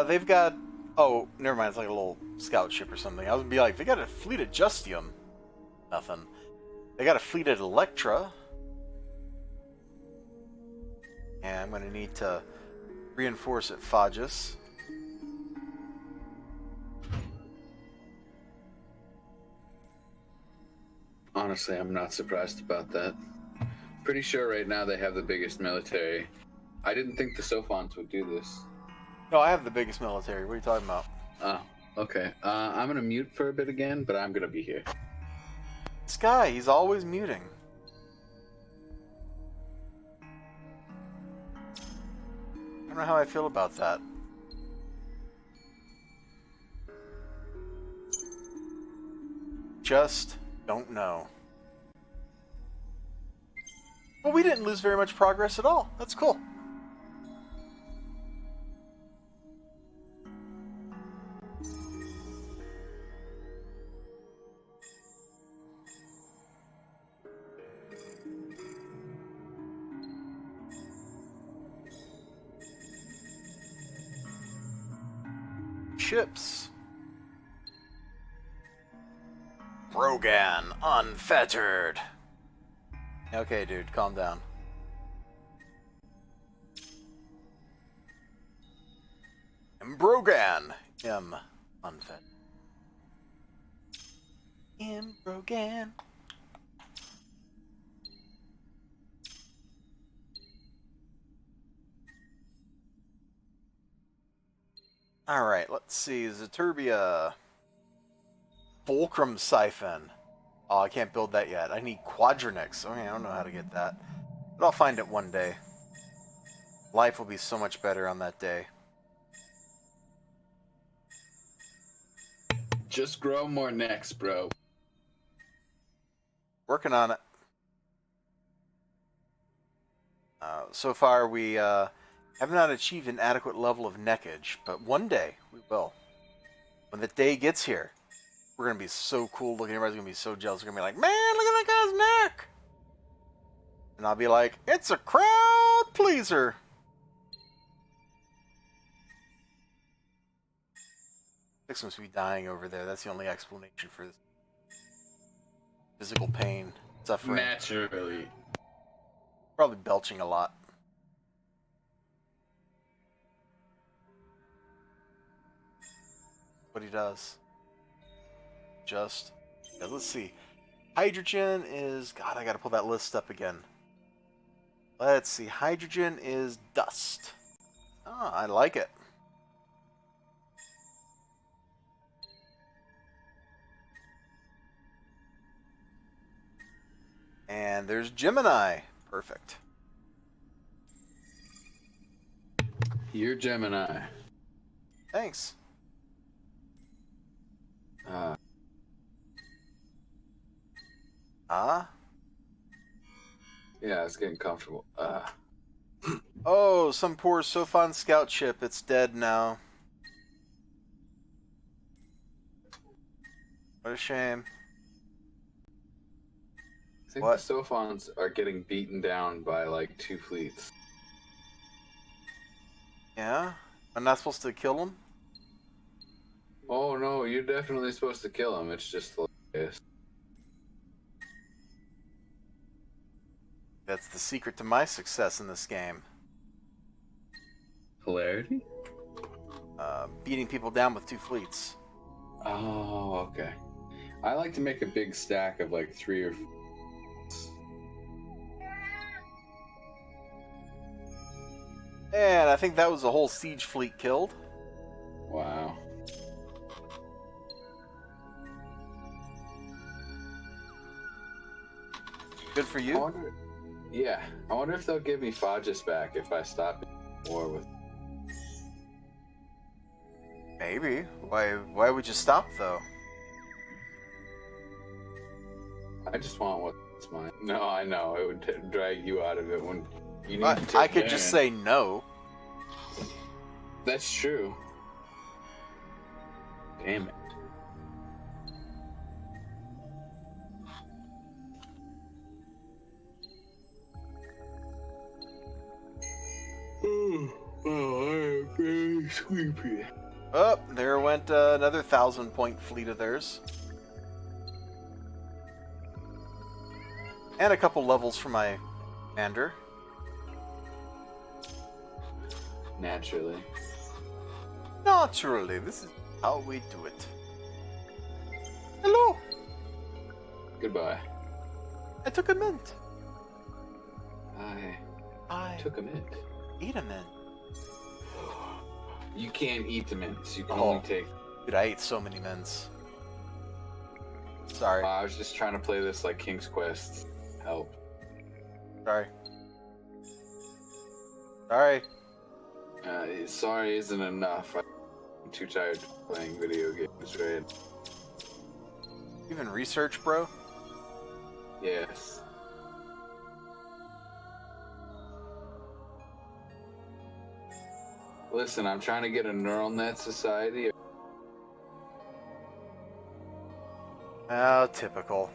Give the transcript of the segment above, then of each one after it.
They've got... Oh, never mind. It's like a little scout ship or something. I was gonna be like, they got a fleet at Justium. Nothing. They got a fleet at Electra. And I'm gonna need to reinforce at Fagus. Honestly, I'm not surprised about that. Pretty sure right now they have the biggest military. I didn't think the Sophons would do this. No, I have the biggest military. What are you talking about? Oh, okay. I'm gonna mute for a bit again, but I'm gonna be here. This guy, he's always muting. I don't know how I feel about that. Just don't know. Well, we didn't lose very much progress at all. That's cool. Ships. Brogan, unfettered. Okay, dude, calm down. And Brogan, unfettered. Brogan. Alright, let's see. Zaturbia. Fulcrum Siphon. Oh, I can't build that yet. I need Quadronix. Okay, I don't know how to get that. But I'll find it one day. Life will be so much better on that day. Just grow more necks, bro. Working on it. So far, we have not achieved an adequate level of neckage, but one day we will. When the day gets here, we're going to be so cool looking. Everybody's going to be so jealous. They're going to be like, man, look at that guy's neck. And I'll be like, it's a crowd pleaser. Six must be dying over there. That's the only explanation for this. Physical pain, suffering. Naturally. Probably belching a lot. What he does. Just, yeah, let's see. Hydrogen is, God, I gotta pull that list up again. Let's see, hydrogen is dust. Ah, I like it. And there's Gemini. Perfect. You're Gemini. Thanks. Yeah, it's getting comfortable. Oh, some poor Sophon scout ship. It's dead now. What a shame. I think What? the Sophons are getting beaten down by like 2 fleets. Yeah? I'm not supposed to kill him? Oh no, you're definitely supposed to kill him. It's just hilarious. That's the secret to my success in this game. Hilarity? Beating people down with 2 fleets. Oh, okay. I like to make a big stack of like 3 or 4. And I think that was a whole siege fleet killed. Wow. Good for you. I wonder if they'll give me Fagus back if I stop war with. Maybe. Why would you stop, though? I just want what's mine. No, I know. It would drag you out of it when you need But to take I could just say no. That's true. Damn it. Oh, very sleepy. Oh, there went another 1,000-point fleet of theirs. And a couple levels for my commander. Naturally. Naturally, this is how we do it. Hello! Goodbye. I took a mint. I took a mint. Eat a mint. You can't eat the mints. You can Oh. only take. Dude, I ate so many mints. Sorry. I was just trying to play this like King's Quest. Help. Sorry. Sorry. Sorry isn't enough. I'm too tired of playing video games, right? Even research, bro? Yes. Listen, I'm trying to get a neural net society. Oh, typical.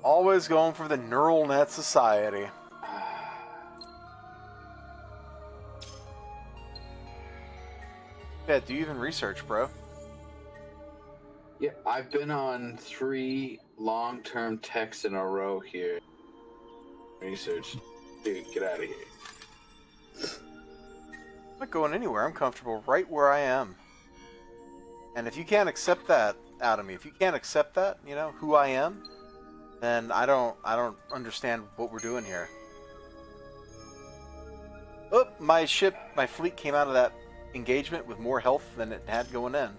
Always going for the neural net society. Yeah, do you even research, bro? Yeah, I've been on 3 long-term texts in a row here. Research. Dude, get out of here. I'm not going anywhere. I'm comfortable right where I am. And if you can't accept that out of me, if you can't accept that, you know, who I am, then I don't understand what we're doing here. Oh, my fleet came out of that engagement with more health than it had going in.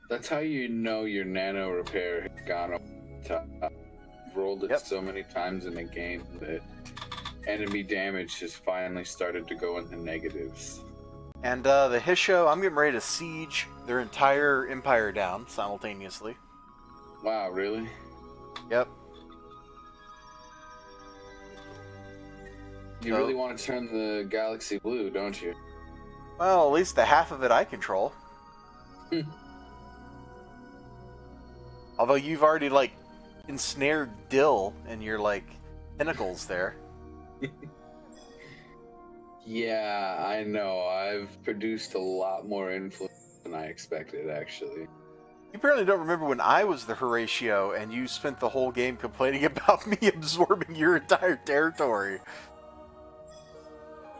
That's how you know your nano repair has gone over the top. You've rolled it so many times in the game that enemy damage has finally started to go in the negatives. And the Hisho, I'm getting ready to siege their entire empire down simultaneously. Wow, really? Yep. You really want to turn the galaxy blue, don't you? Well, at least the half of it I control. Although you've already, like, ensnared Dill in your, like, pinnacles there. Yeah, I know. I've produced a lot more influence than I expected, actually. You apparently don't remember when I was the Horatio and you spent the whole game complaining about me absorbing your entire territory.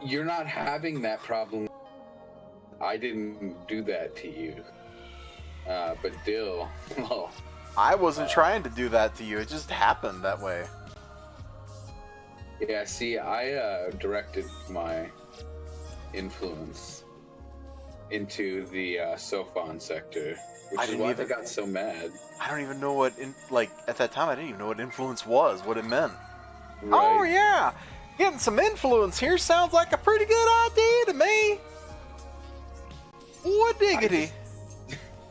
You're not having that problem. I didn't do that to you. But Dill, oh. I wasn't trying to do that to you. It just happened that way. Yeah, see, I directed my influence into the Sophon sector, which is why they got so mad. I don't even know what, at that time, I didn't even know what influence was, what it meant. Right. Oh, yeah. Getting some influence here sounds like a pretty good idea to me. What diggity?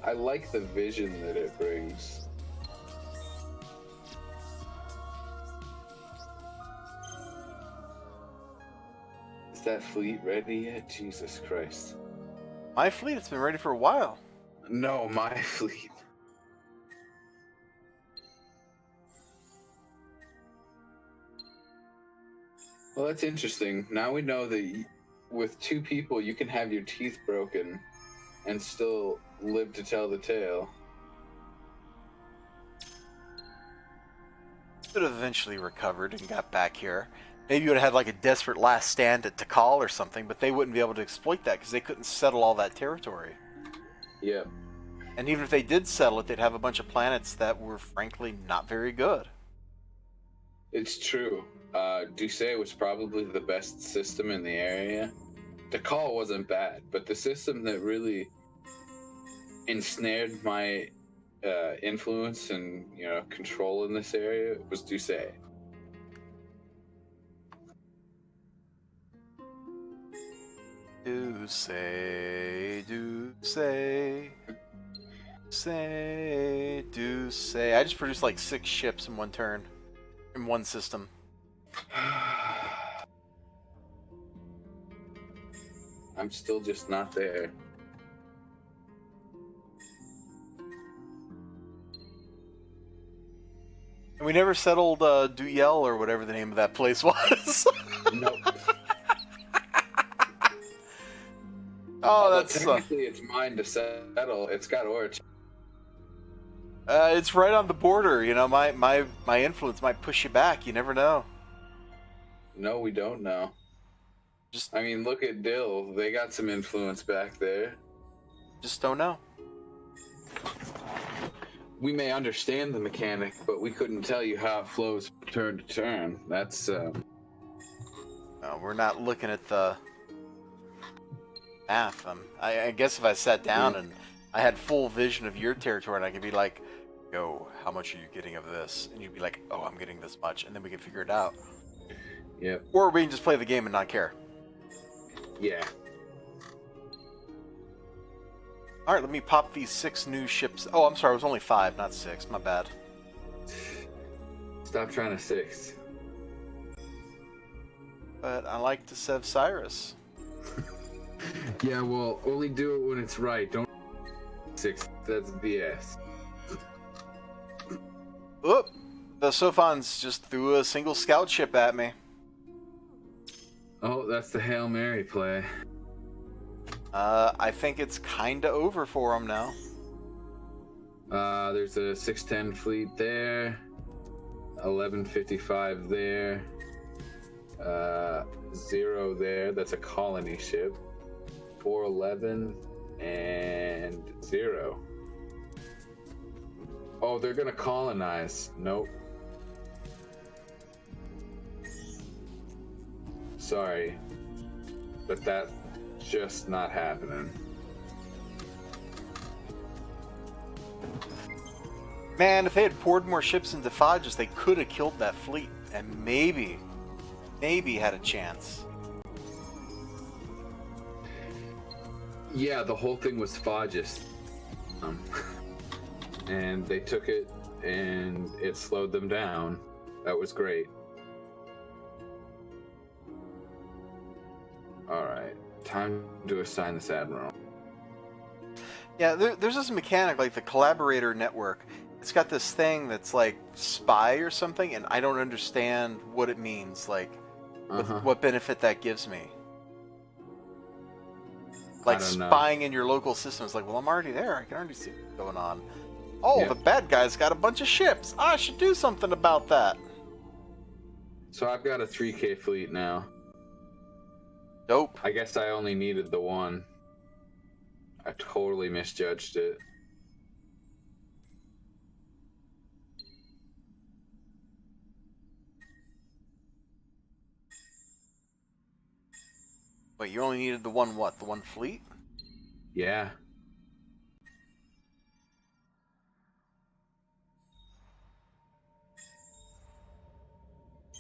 I like the vision that it brings. Is that fleet ready yet? Jesus Christ. My fleet has been ready for a while. No, my fleet. Well, that's interesting. Now we know that with 2 people, you can have your teeth broken and still live to tell the tale. Could have eventually recovered and got back here. Maybe you would have had like a desperate last stand at Tikal or something, but they wouldn't be able to exploit that because they couldn't settle all that territory. Yep. And even if they did settle it, they'd have a bunch of planets that were frankly not very good. It's true. Ducey was probably the best system in the area. Tikal wasn't bad, but the system that really ensnared my influence and control in this area was Ducey. Ducey, Ducey, Ducey. I just produced like 6 ships in one turn, in one system. I'm still just not there. And we never settled Duyel or whatever the name of that place was. Nope. Oh, Although that's technically it's mine to settle. It's got origin. it's right on the border. You know, my influence might push you back. You never know. No, we don't know. Just I mean, look at Dill. They got some influence back there. just don't know. We may understand the mechanic, but we couldn't tell you how it flows turn to turn. That's We're not looking at the math. I guess if I sat down and I had full vision of your territory, and I could be like, "Yo, how much are you getting of this?" And you'd be like, "Oh, I'm getting this much," and then we can figure it out. Yep. Or we can just play the game and not care. Yeah. All right, let me pop these 6 new ships. Oh, I'm sorry, it was only 5, not 6. My bad. Stop trying to 6. But I like to SixSevSairis. Yeah, well, only do it when it's right. Don't 6. That's BS. Oop! The Sophons just threw a single scout ship at me. Oh, that's the Hail Mary play. I think it's kinda over for them now. There's a 610 fleet there. 1155 there. 0 there. That's a colony ship. 411 and 0. Oh, they're gonna colonize. Nope. Sorry, but that's just not happening. Man, if they had poured more ships into Fages, they could have killed that fleet and maybe had a chance. Yeah, the whole thing was Fages. And they took it and it slowed them down. That was great. Alright, time to assign this admiral. Yeah, there's this mechanic, like the collaborator network. It's got this thing that's like spy or something, and I don't understand what it means, like what benefit that gives me. Like spying in your local system. It's like, well, I'm already there. I can already see what's going on. Oh, the bad guy's got a bunch of ships. I should do something about that. So I've got a 3K fleet now. Dope. I guess I only needed the one. I totally misjudged it. Wait, you only needed the one what? The one fleet? Yeah.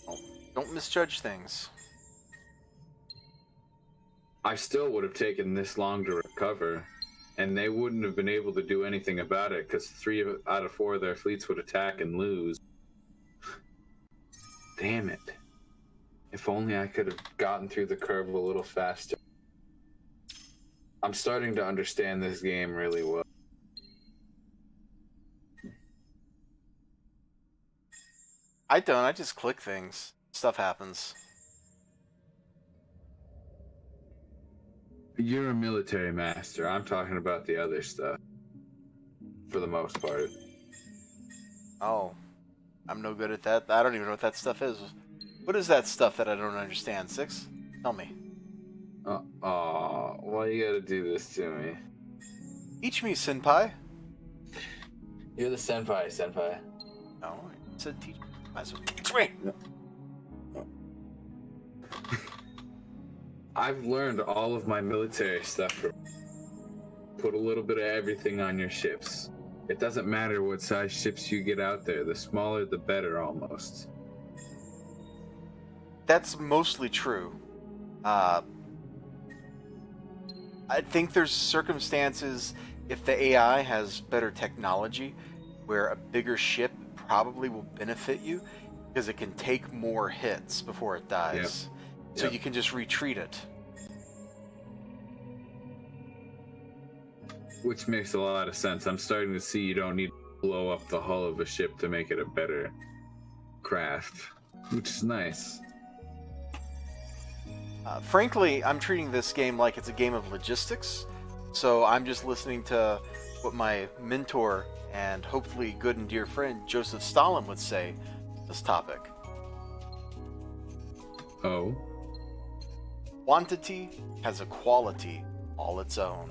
Oh, don't misjudge things. I still would have taken this long to recover, and they wouldn't have been able to do anything about it because 3 out of 4 of their fleets would attack and lose. Damn it. If only I could have gotten through the curve a little faster. I'm starting to understand this game really well. I don't. I just click things. Stuff happens. You're a military master. I'm talking about the other stuff. For the most part. Oh. I'm no good at that. I don't even know what that stuff is. What is that stuff that I don't understand? 6? Tell me. Why you gotta do this to me? Teach me, senpai. You're the senpai. No, I said teach me. I said teach me. No. I've learned all of my military stuff. Put a little bit of everything on your ships. It doesn't matter what size ships you get out there. The smaller, the better, almost. That's mostly true. I think there's circumstances, if the AI has better technology, where a bigger ship probably will benefit you because it can take more hits before it dies. Yep. So you can just retreat it. Which makes a lot of sense. I'm starting to see you don't need to blow up the hull of a ship to make it a better craft, which is nice. Frankly, I'm treating this game like it's a game of logistics, so I'm just listening to what my mentor and hopefully good and dear friend Joseph Stalin would say on this topic. Oh? Quantity has a quality all its own.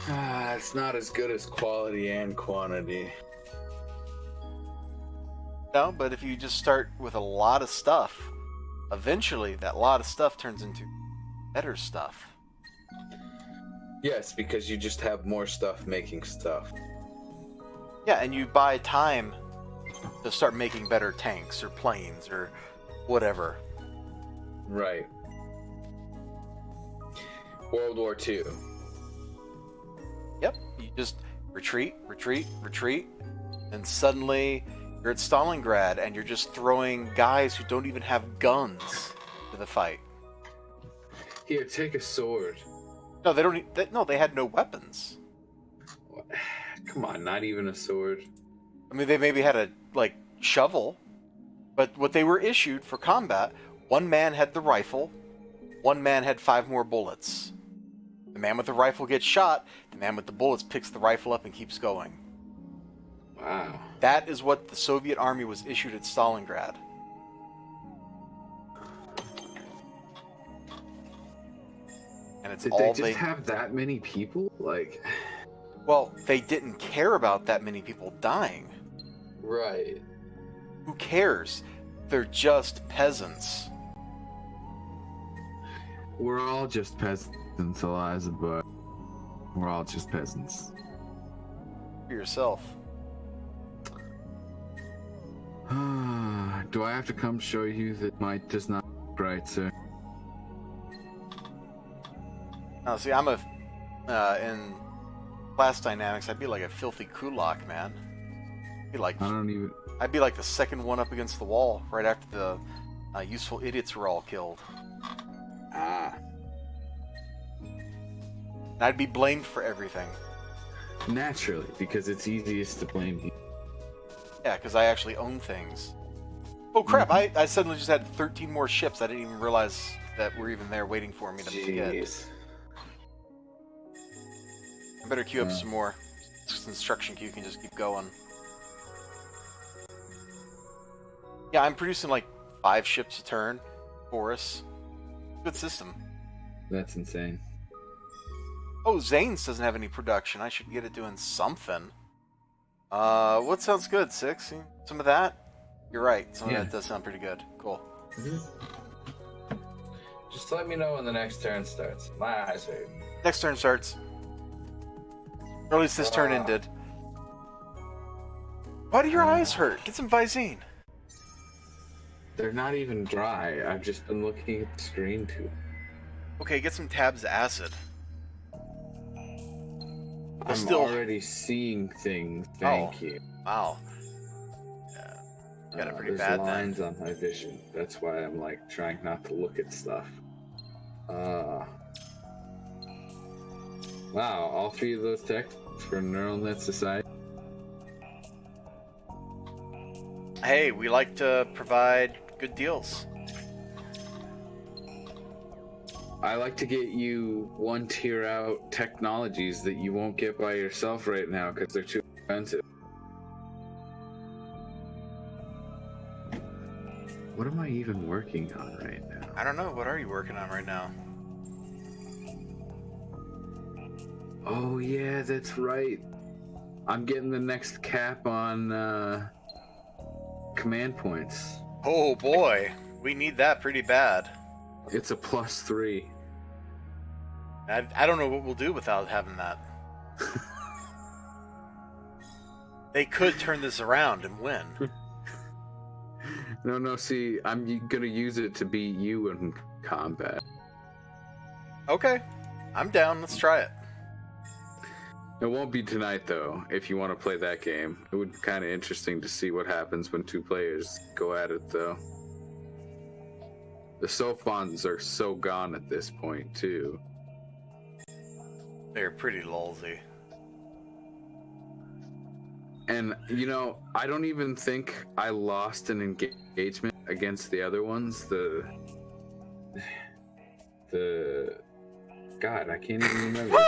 It's not as good as quality and quantity. No, but if you just start with a lot of stuff, eventually that lot of stuff turns into better stuff. Yes, because you just have more stuff making stuff. Yeah, and you buy time to start making better tanks or planes or whatever. Right. World War II. Yep, you just retreat, and suddenly you're at Stalingrad and you're just throwing guys who don't even have guns to the fight. Here, take a sword. No, they don't. No, they had no weapons. What? Come on, not even a sword. I mean, they maybe had a shovel, but what they were issued for combat, one man had the rifle, one man had 5 more bullets. The man with the rifle gets shot, the man with the bullets picks the rifle up and keeps going. Wow. That is what the Soviet army was issued at Stalingrad. And it's Did all they just have that many people? Like... Well, they didn't care about that many people dying. Right. Who cares? They're just peasants. We're all just peasants, elizibar. We're all just peasants. For yourself. Do I have to come show you that might does not look right, sir? Now, see, I'm in class dynamics, I'd be like a filthy kulak, man. I'd be like the second one up against the wall right after the useful idiots were all killed. Ah. And I'd be blamed for everything. Naturally, because it's easiest to blame you. Yeah, because I actually own things. Oh crap, I suddenly just had 13 more ships. I didn't even realize that were even there waiting for me to get. Jeez. I better queue up some more. This construction queue can just keep going. Yeah, I'm producing like 5 ships a turn for us. Good system. That's insane. Oh, Zane's doesn't have any production. I should get it doing something. What sounds good, Six? Some of that? You're right. Some of that does sound pretty good. Cool. Mm-hmm. Just let me know when the next turn starts. My eyes hurt. Next turn starts. Or at least this turn ended. Why do your eyes hurt? Get some Visine. They're not even dry. I've just been looking at the screen too. Okay, get some Tabs acid. I'm already seeing things. Thank you. Wow. Yeah. Got it pretty there's bad lines then. on my vision. That's why I'm like trying not to look at stuff. Wow, all 3 of those texts for Neural Net Society. Hey, we like to provide good deals. I like to get you 1 tier out technologies that you won't get by yourself right now because they're too expensive. What am I even working on right now? I don't know. What are you working on right now? Oh yeah, that's right. I'm getting the next cap on command points. Oh boy, we need that pretty bad. It's a +3. I don't know what we'll do without having that. They could turn this around and win. No, see, I'm gonna use it to beat you in combat. Okay, I'm down. Let's try it. It won't be tonight, though, if you want to play that game. It would be kind of interesting to see what happens when 2 players go at it, though. The Sophons are so gone at this point, too. They're pretty lolsy. And, you know, I don't even think I lost an engagement against the other ones, the God, I can't even remember.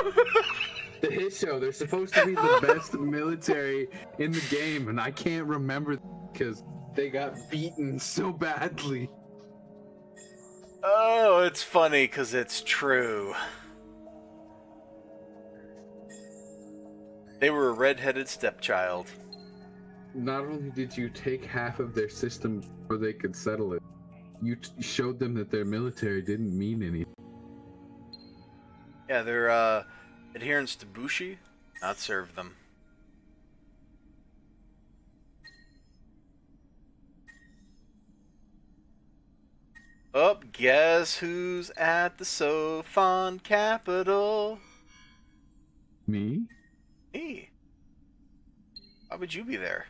The hit show, they're supposed to be the best military in the game, and I can't remember because they got beaten so badly. Oh, it's funny because it's true. They were a red-headed stepchild. Not only did you take half of their system before they could settle it, you showed them that their military didn't mean anything. Yeah, their adherence to Bushi not served them. Oh, guess who's at the Sofon capital? Me? Me. Why would you be there?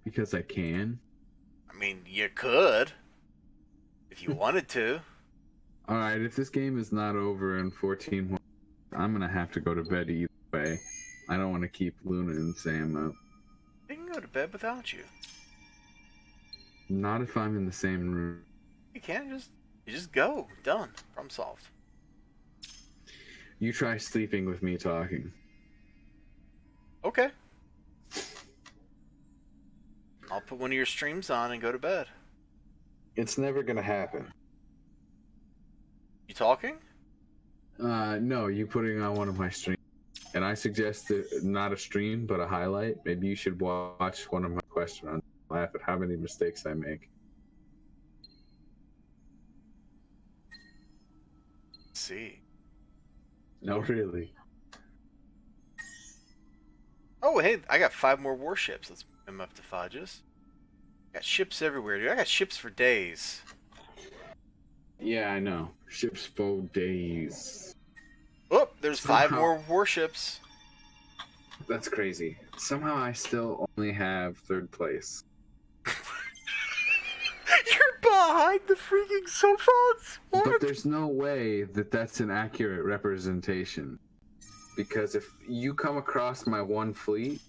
Because I can. I mean, you could. If you wanted to. Alright, if this game is not over in 14 more, I'm gonna have to go to bed either way. I don't want to keep Luna and Sam up. They can go to bed without you. Not if I'm in the same room. You can't you just go. Done. Problem solved. You try sleeping with me talking. Okay. I'll put one of your streams on and go to bed. It's never gonna happen. You talking? No, you putting on one of my streams. And I suggest not a stream, but a highlight. Maybe you should watch one of my questions runs. Laugh at how many mistakes I make. Let's see. No, really. Oh, hey, I got 5 more warships. Let's put them up to Fudges. Got ships everywhere, dude. I got ships for days. Yeah, I know. Ships for days. Oh, there's 5 Somehow- more warships. That's crazy. Somehow I still only have 3rd place. You're behind the freaking Sophons. But there's no way that that's an accurate representation. Because if you come across my one fleet,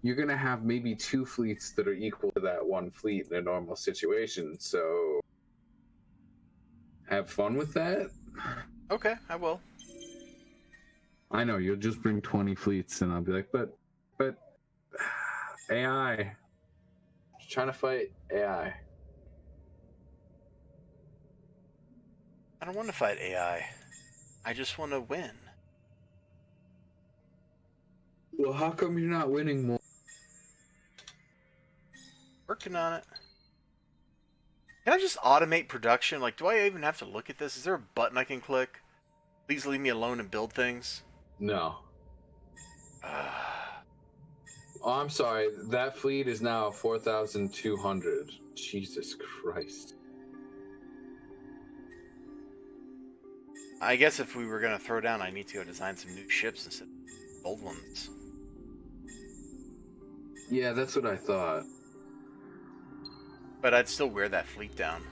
you're going to have maybe 2 fleets that are equal to that one fleet in a normal situation. So have fun with that. Okay, I will. I know, you'll just bring 20 fleets and I'll be like, but AI. Just trying to fight AI. I don't want to fight AI. I just want to win. Well, how come you're not winning more? Working on it. Can I just automate production? Like, do I even have to look at this? Is there a button I can click? Please leave me alone and build things. No. Oh, I'm sorry. That fleet is now 4,200. Jesus Christ. I guess if we were going to throw down, I need to go design some new ships instead of old ones. Yeah, that's what I thought. But I'd still wear that fleet down.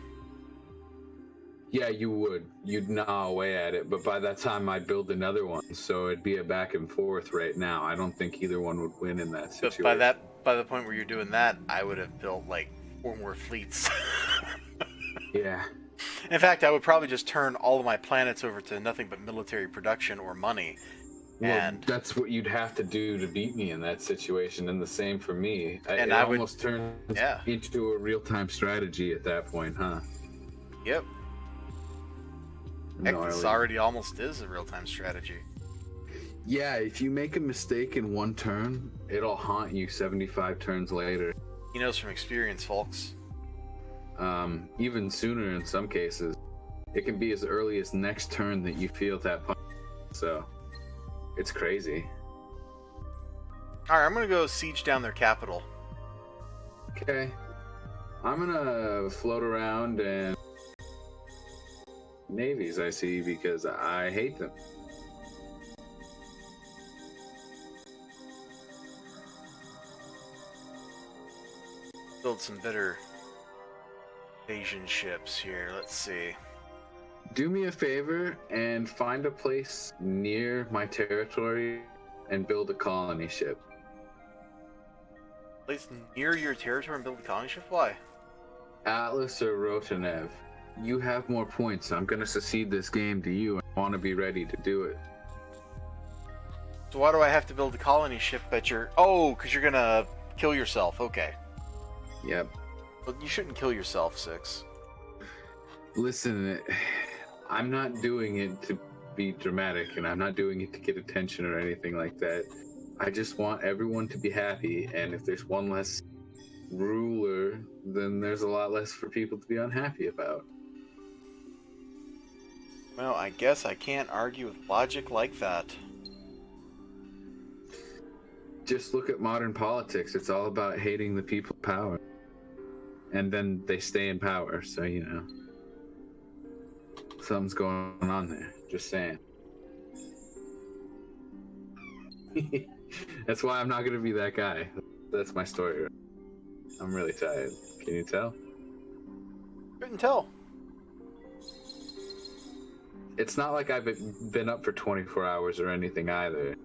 Yeah, you would. You'd gnaw away at it, but by that time I'd build another one, so it'd be a back and forth right now. I don't think either one would win in that situation. But by the point where you're doing that, I would have built like 4 more fleets. Yeah. In fact, I would probably just turn all of my planets over to nothing but military production or money. Well, And that's what you'd have to do to beat me in that situation, and the same for me. And it I would- almost turns yeah. into a real-time strategy at that point, huh? Yep. Heck, Gnarly. this already almost is a real-time strategy. Yeah, if you make a mistake in one turn, it'll haunt you 75 turns later. He knows from experience, folks. Even sooner in some cases. It can be as early as next turn that you feel that punch. So, it's crazy. Alright, I'm gonna go siege down their capital. Okay. I'm gonna float around and navies I see because I hate them. Build some better Asian ships here. Let's see. Do me a favor and find a place near my territory and build a colony ship. place near your territory and build a colony ship? Why? Atlas or Rotanev, you have more points. I'm gonna succeed this game to you. I want to be ready to do it. So why do I have to build a colony ship at your... Oh, because you're gonna kill yourself. Okay. Yep. Well, you shouldn't kill yourself, Six. Listen, I'm not doing it to be dramatic, and I'm not doing it to get attention or anything like that. I just want everyone to be happy, and if there's one less ruler, then there's a lot less for people to be unhappy about. Well, I guess I can't argue with logic like that. Just look at modern politics. It's all about hating the people in power. And then they stay in power, so, you know. Something's going on there. Just saying. That's why I'm not going to be that guy. That's my story. I'm really tired. Can you tell? Couldn't tell. It's not like I've been up for 24 hours or anything either.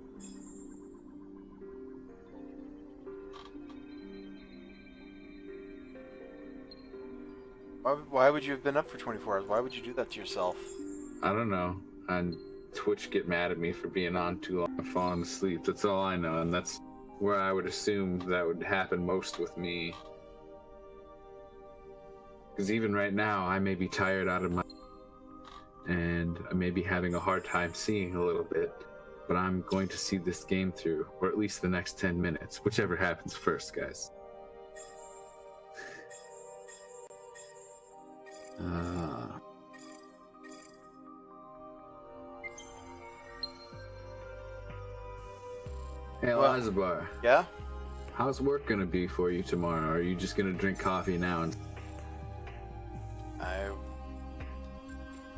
Why would you have been up for 24 hours? Why would you do that to yourself? I don't know. And Twitch get mad at me for being on too long and falling asleep. That's all I know, and that's where I would assume that would happen most with me. Because even right now, I may be tired out of my... and I may be having a hard time seeing a little bit, but I'm going to see this game through, or at least the next 10 minutes, whichever happens first, guys. Hey, Well, Elizibar, Yeah? how's work gonna be for you tomorrow? Or are you just gonna drink coffee now? And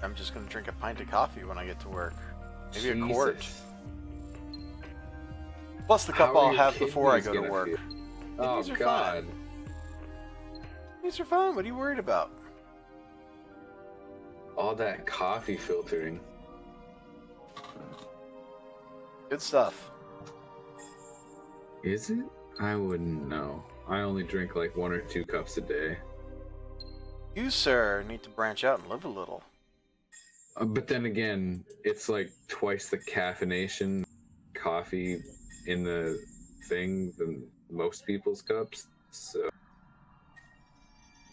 I'm just gonna drink a pint of coffee when I get to work. Maybe a Jesus. quart. Plus the How cup are I'll your have before I kidneys go to gonna work. feel? Oh Kidneys are God! fine. These are fine. What are you worried about? All that coffee filtering. Good stuff. Is it? I wouldn't know. I only drink like 1 or 2 cups a day. You, sir, need to branch out and live a little. But then again, it's like twice the caffeination coffee in the thing than most people's cups. So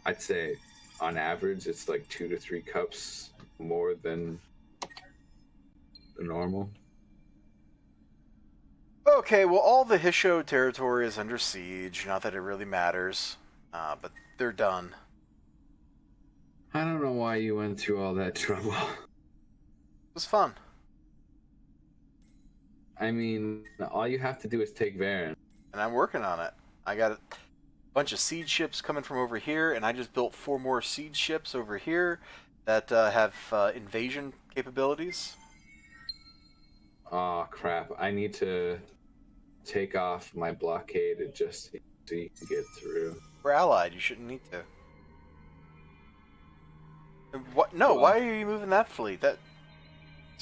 I'd say on average it's like 2 to 3 cups more than the normal. Okay, well, all the Hisho territory is under siege. Not that it really matters, but they're done. I don't know why you went through all that trouble. It was fun. I mean, all you have to do is take Varen. And I'm working on it. I got a bunch of siege ships coming from over here, and I just built 4 more siege ships over here that have invasion capabilities. Oh crap, I need to take off my blockade just so you can get through. We're allied. You shouldn't need to. And what? No, Well, why are you moving that fleet? Those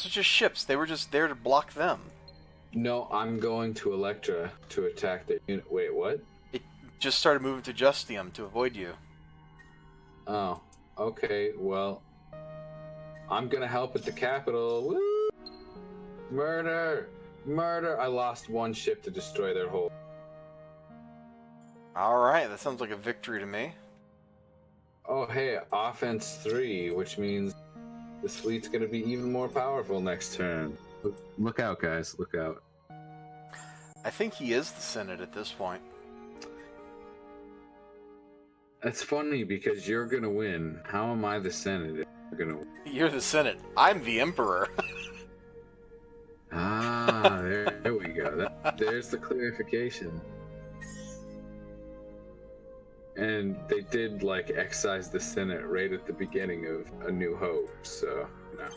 are just ships. They were just there to block them. no, I'm going to Electra to attack their unit. Wait, what? It just started moving to Justium to avoid you. Oh, okay, well, I'm gonna help at the capital. Woo! Murder! Murder! I lost 1 ship to destroy their whole... Alright, that sounds like a victory to me. Oh, hey, offense 3, which means this fleet's gonna be even more powerful next turn. Look out, guys, look out. I think he is the Senate at this point. That's funny because you're gonna win. How am I the Senate if you're gonna win? You're the Senate. I'm the Emperor. Ah, there we go. There's the clarification. And they did, like, excise the Senate right at the beginning of A New Hope, so, you know.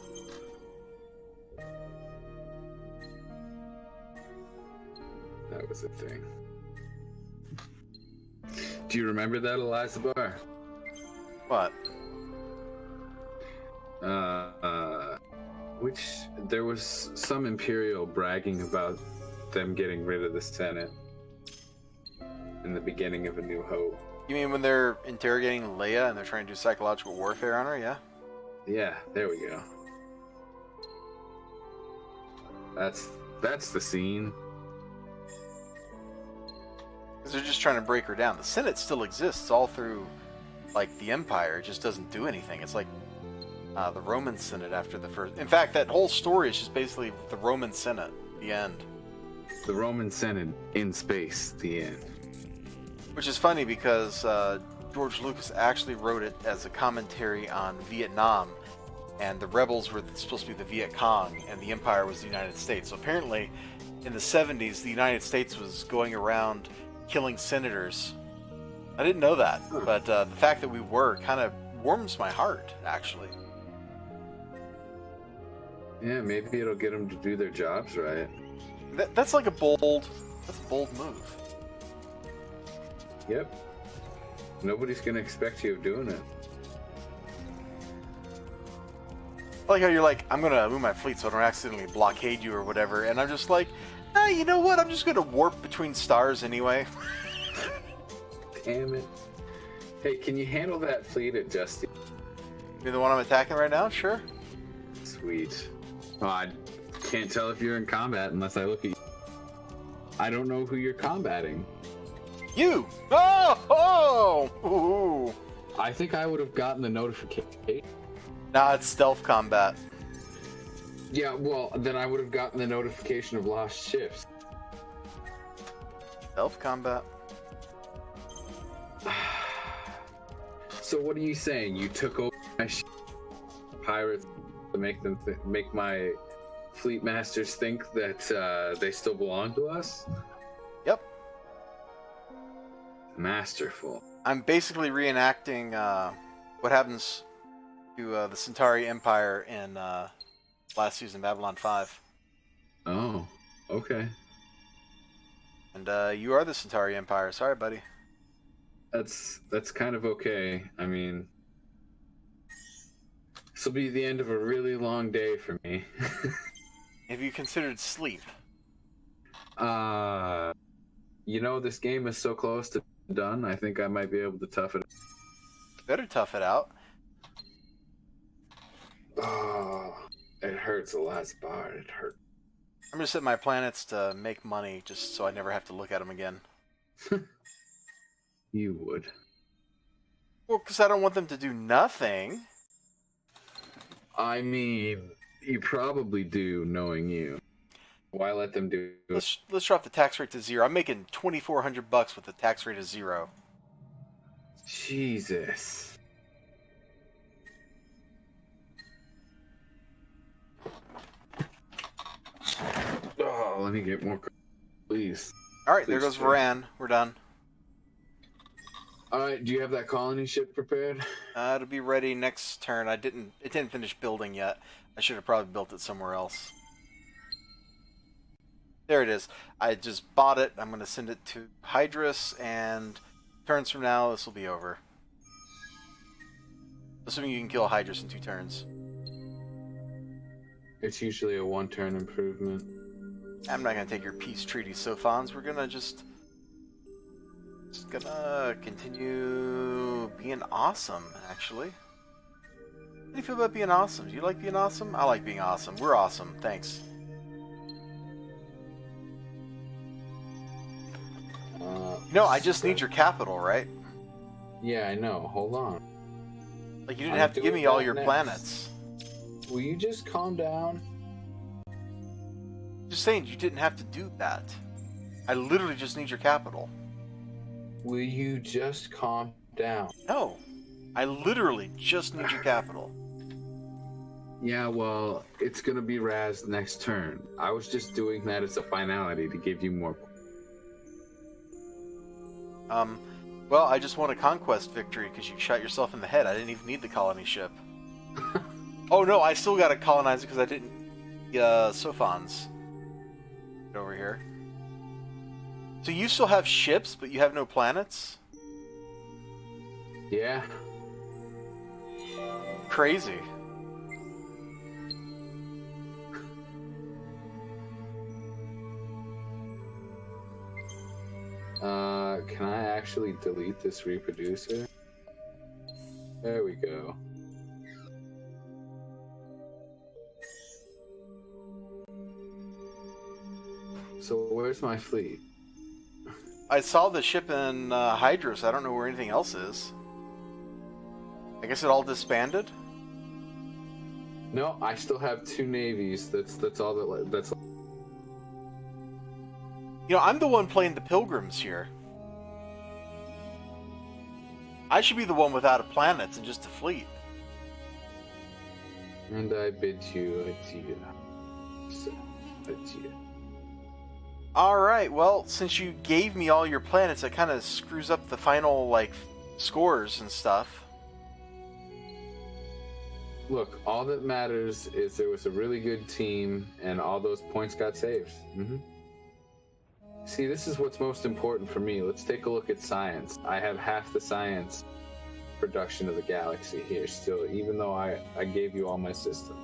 That was a thing. Do you remember that, Elizibar? What? Which there was some Imperial bragging about them getting rid of the Senate. in the beginning of A New Hope. You mean when they're interrogating Leia and they're trying to do psychological warfare on her? Yeah. Yeah, there we go. That's the scene. Because they're just trying to break her down. The Senate still exists all through, like, the Empire. It just doesn't do anything. It's like the Roman Senate after the first... In fact, that whole story is just basically the Roman Senate. The end. The Roman Senate in space. The end. Which is funny because George Lucas actually wrote it as a commentary on Vietnam, and the rebels were supposed to be the Viet Cong, and the Empire was the United States. So apparently, in the 70s, the United States was going around killing senators. I didn't know that, but the fact that we were kind of warms my heart, actually. Yeah, maybe it'll get them to do their jobs right. That's like a bold move. Yep. Nobody's gonna expect you of doing it. I like how you're like, I'm gonna move my fleet so I don't accidentally blockade you or whatever, and I'm just like, you know what? I'm just gonna warp between stars anyway. Damn it. Hey, can you handle that fleet at Justy? You're the one I'm attacking right now? Sure. Sweet. Oh, I can't tell if you're in combat unless I look at you. I don't know who you're combating. You! Oh! Ooh. I think I would have gotten the notification. Nah, it's stealth combat. Yeah, well, then I would have gotten the notification of lost ships. Stealth combat? So what are you saying? You took over my pirates to make them make my fleet masters think that they still belong to us? Yep. Masterful. I'm basically reenacting what happens to the Centauri Empire in last season, Babylon 5. Oh, okay. And you are the Centauri Empire. Sorry, buddy. That's kind of okay. I mean, this will be the end of a really long day for me. Have you considered sleep? You know, this game is so close to done. I think I might be able to tough it. Better tough it out. Oh, it hurts, elizibar. It hurts. I'm gonna set my planets to make money just so I never have to look at them again. You would. Well, because I don't want them to do nothing. I mean, you probably do, knowing you. Why let them do it? Let's drop the tax rate to 0. I'm making $2,400 with the tax rate of 0. Jesus. Oh, let me get more, please. All right, Please there goes do. Varan. We're done. All right, do you have that colony ship prepared? It'll be ready next turn. It didn't finish building yet. I should have probably built it somewhere else. There it is. I just bought it. I'm going to send it to Hydrus, and turns from now, this will be over. Assuming you can kill Hydrus in 2 turns. It's usually a 1-turn improvement. I'm not going to take your peace treaty, Sophons. We're going to just gonna continue being awesome, actually. How do you feel about being awesome? Do you like being awesome? I like being awesome. We're awesome. Thanks. No, I just need your capital, right? Yeah, I know. Hold on. Like, you didn't have to give me all your planets. Will you just calm down? Just saying, you didn't have to do that. I literally just need your capital. Will you just calm down? No. I literally just need your capital. Yeah, well, it's gonna be Raz next turn. I was just doing that as a finality to give you more. Well, I just won a conquest victory because you shot yourself in the head. I didn't even need the colony ship. Oh no, I still gotta colonize it because I didn't. Sophons. Get over here. So you still have ships, but you have no planets? Yeah. Crazy. can I actually delete this reproducer? There we go. So where's my fleet? I saw the ship in Hydros. I don't know where anything else is. I guess it all disbanded? No, I still have 2 navies. That's all that's. You know, I'm the one playing the Pilgrims here. I should be the one without a planet and just a fleet. And I bid you adieu. Adieu. Alright, well, since you gave me all your planets, it kind of screws up the final, like, scores and stuff. Look, all that matters is there was a really good team, and all those points got saved. See, this is what's most important for me. Let's take a look at science. I have half the science production of the galaxy here still, even though I gave you all my system.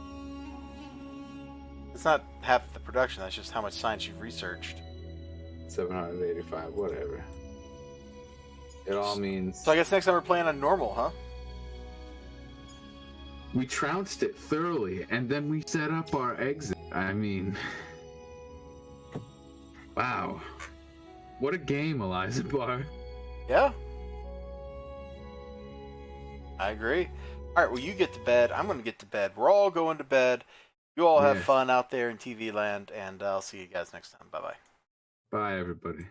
It's not half the production, that's just how much science you've researched. 785, whatever. It all means... So I guess next time we're playing on normal, huh? We trounced it thoroughly, and then we set up our exit. I mean... Wow. What a game, Elizibar. Yeah. I agree. Alright, well, you get to bed. I'm going to get to bed. We're all going to bed. You all have fun out there in TV land, and I'll see you guys next time. Bye-bye. Bye, everybody.